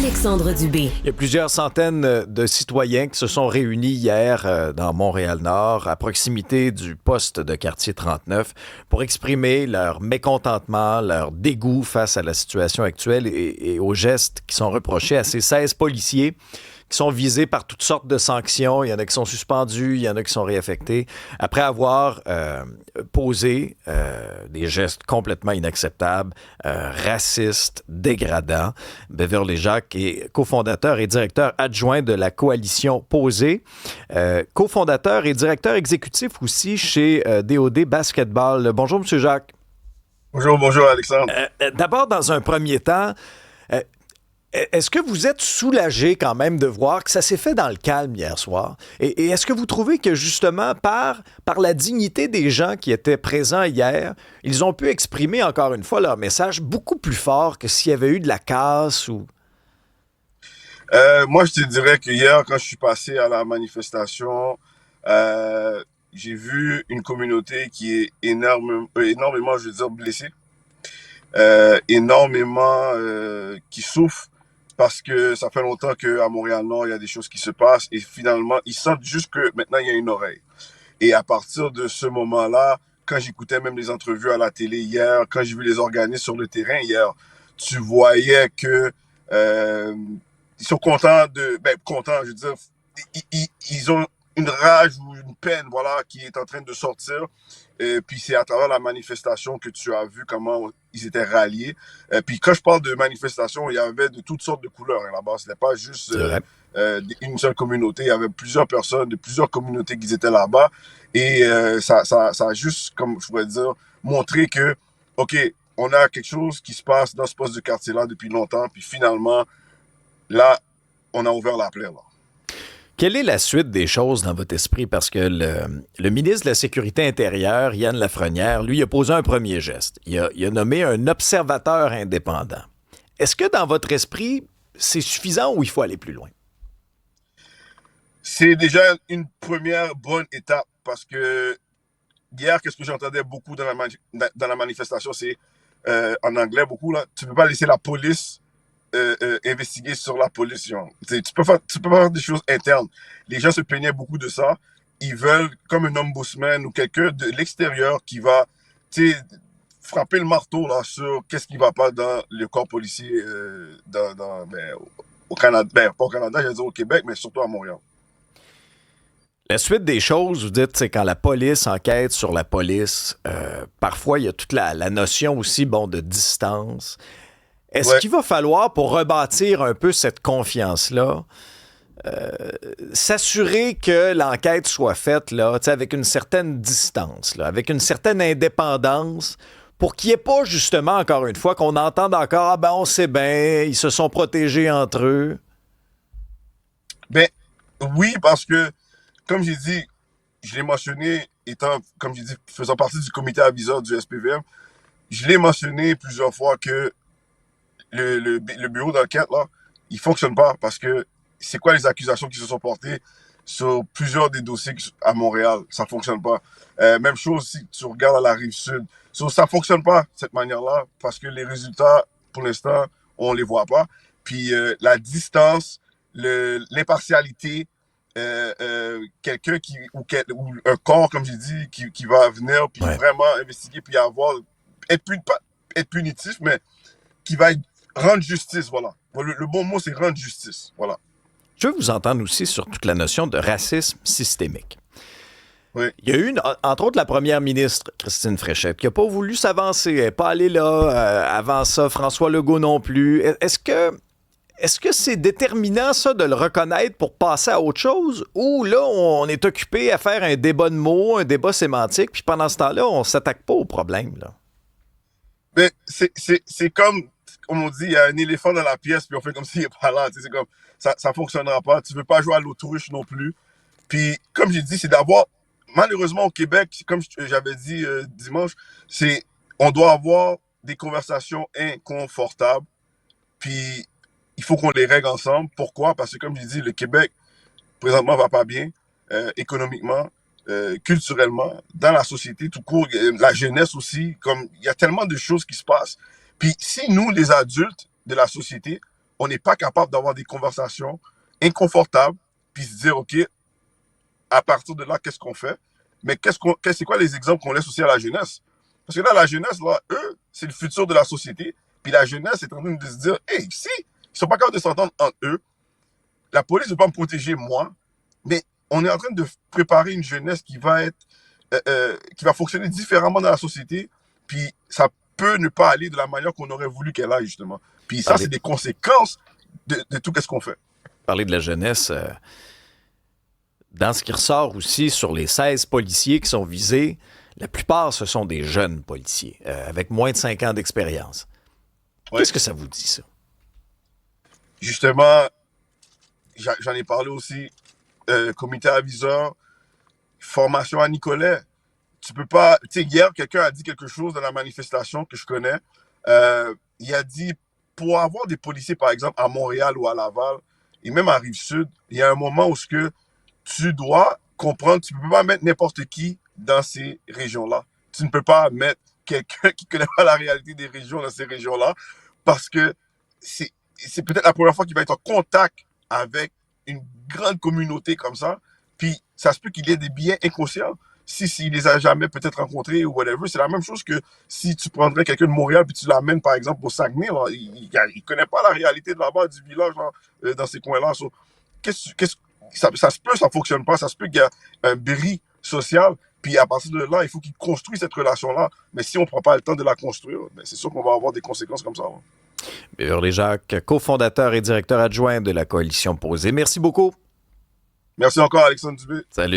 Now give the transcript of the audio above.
Alexandre Dubé. Il y a plusieurs centaines de citoyens qui se sont réunis hier dans Montréal-Nord, à proximité du poste de quartier 39, pour exprimer leur mécontentement, leur dégoût face à la situation actuelle et aux gestes qui sont reprochés à ces 16 policiers qui sont visés par toutes sortes de sanctions. Il y en a qui sont suspendus, il y en a qui sont réaffectés, après avoir posé des gestes complètement inacceptables, racistes, dégradants. Beverly Jacques est cofondateur et directeur adjoint de la coalition Posé, cofondateur et directeur exécutif aussi chez DOD Basketball. Bonjour, M. Jacques. Bonjour Alexandre. D'abord, dans un premier temps, est-ce que vous êtes soulagé quand même de voir que ça s'est fait dans le calme hier soir? Et est-ce que vous trouvez que justement, par la dignité des gens qui étaient présents hier, ils ont pu exprimer encore une fois leur message beaucoup plus fort que s'il y avait eu de la casse ou... Moi, je te dirais que hier, quand je suis passé à la manifestation, j'ai vu une communauté qui est énormément, je veux dire, blessée, énormément qui souffre, parce que ça fait longtemps qu'à Montréal-Nord, il y a des choses qui se passent et finalement, ils sentent juste que maintenant, il y a une oreille. Et à partir de ce moment-là, quand j'écoutais même les entrevues à la télé hier, quand j'ai vu les organismes sur le terrain hier, tu voyais que ils sont contents contents, je veux dire, ils ont une rage ou une peine, voilà, qui est en train de sortir. Puis c'est à travers la manifestation que tu as vu comment ils étaient ralliés. Puis quand je parle de manifestation, il y avait de toutes sortes de couleurs là-bas. Ce n'était pas juste une seule communauté. Il y avait plusieurs personnes de plusieurs communautés qui étaient là-bas. Et ça a juste, comme je pourrais dire, montré que, OK, on a quelque chose qui se passe dans ce poste de quartier-là depuis longtemps. Puis finalement, là, on a ouvert la plaie, là. Quelle est la suite des choses dans votre esprit? Parce que le ministre de la Sécurité intérieure, Yann Lafrenière, lui, a posé un premier geste. Il a nommé un observateur indépendant. Est-ce que dans votre esprit, c'est suffisant ou il faut aller plus loin? C'est déjà une première bonne étape parce que hier, qu'est-ce que j'entendais beaucoup dans la manifestation, c'est en anglais beaucoup, là, tu ne peux pas laisser la police investiguer sur la pollution. Tu peux pas faire des choses internes. Les gens se plaignaient beaucoup de ça. Ils veulent comme un ombudsman ou quelqu'un de l'extérieur qui va frapper le marteau là, sur qu'est-ce qui ne va pas dans le corps policier au Canada. Pas au Canada, j'allais dire au Québec, mais surtout à Montréal. La suite des choses, vous dites, c'est quand la police enquête sur la police, parfois il y a toute la notion aussi de distance. Est-ce qu'il va falloir, pour rebâtir un peu cette confiance-là, s'assurer que l'enquête soit faite là, avec une certaine distance, là, avec une certaine indépendance, pour qu'il n'y ait pas justement, encore une fois, qu'on entende encore « on sait bien, ils se sont protégés entre eux ». Ben oui, parce que, comme j'ai dit, je l'ai mentionné, étant, comme j'ai dit, faisant partie du comité aviseur du SPVM, je l'ai mentionné plusieurs fois que le bureau d'enquête, là, il fonctionne pas parce que c'est quoi les accusations qui se sont portées sur plusieurs des dossiers à Montréal? Ça fonctionne pas. Même chose si tu regardes à la Rive-Sud. Ça fonctionne pas, cette manière-là, parce que les résultats, pour l'instant, on les voit pas. Puis la distance, l'impartialité, quelqu'un ou un corps, comme j'ai dit, qui va venir, puis vraiment investiguer, puis être punitif, mais qui va rendre justice, voilà. Le bon mot, c'est rendre justice, voilà. Je veux vous entendre aussi sur toute la notion de racisme systémique. Oui. Il y a eu, entre autres, la première ministre, Christine Fréchette, qui n'a pas voulu s'avancer. Elle n'est pas allée là. Avant ça, François Legault non plus. Est-ce que c'est déterminant, ça, de le reconnaître pour passer à autre chose? Ou là, on est occupé à faire un débat de mots, un débat sémantique, puis pendant ce temps-là, on ne s'attaque pas au problème, là? Mais c'est comme on dit, il y a un éléphant dans la pièce, puis on fait comme s'il n'est pas là. C'est comme, ça ne fonctionnera pas. Tu ne veux pas jouer à l'autruche non plus. Puis, comme j'ai dit, c'est d'avoir, malheureusement au Québec, comme j'avais dit dimanche, on doit avoir des conversations inconfortables. Puis, il faut qu'on les règle ensemble. Pourquoi? Parce que, comme j'ai dit, le Québec, présentement, ne va pas bien, économiquement, culturellement, dans la société tout court, la jeunesse aussi. Comme il y a tellement de choses qui se passent. Puis si nous, les adultes de la société, on n'est pas capable d'avoir des conversations inconfortables, puis se dire, OK, à partir de là, qu'est-ce qu'on fait? Mais c'est quoi les exemples qu'on laisse aussi à la jeunesse? Parce que là, la jeunesse, là, eux, c'est le futur de la société. Puis la jeunesse est en train de se dire, hey, si ils sont pas capables de s'entendre entre eux, la police ne veut pas me protéger, moi, mais on est en train de préparer une jeunesse qui va qui va fonctionner différemment dans la société, puis ça peut ne pas aller de la manière qu'on aurait voulu qu'elle aille, justement. Puis ça, c'est des conséquences de tout ce qu'on fait. Parler de la jeunesse, dans ce qui ressort aussi sur les 16 policiers qui sont visés, la plupart, ce sont des jeunes policiers, avec moins de 5 ans d'expérience. Ouais. Qu'est-ce que ça vous dit, ça? Justement, j'en ai parlé aussi, comité aviseur, formation à Nicolet. Tu peux pas... Tu sais, hier, quelqu'un a dit quelque chose dans la manifestation que je connais. Il a dit, pour avoir des policiers, par exemple, à Montréal ou à Laval, et même à Rive-Sud, il y a un moment où tu dois comprendre, tu ne peux pas mettre n'importe qui dans ces régions-là. Tu ne peux pas mettre quelqu'un qui ne connaît pas la réalité des régions dans ces régions-là, parce que c'est peut-être la première fois qu'il va être en contact avec une grande communauté comme ça, puis ça se peut qu'il ait des biais inconscients. S'il les a jamais peut-être rencontrés ou whatever, c'est la même chose que si tu prendrais quelqu'un de Montréal puis tu l'amènes par exemple au Saguenay, là, il connaît pas la réalité de là-bas, du village, là, dans ces coins-là. So, ça se peut, ça fonctionne pas, ça se peut qu'il y a un bris social, puis à partir de là, il faut qu'il construise cette relation-là. Mais si on prend pas le temps de la construire, ben c'est sûr qu'on va avoir des conséquences comme ça. Hein. Beverley Jacques, cofondateur et directeur adjoint de la Coalition Posée. Merci beaucoup. Merci encore, Alexandre Dubé. Salut.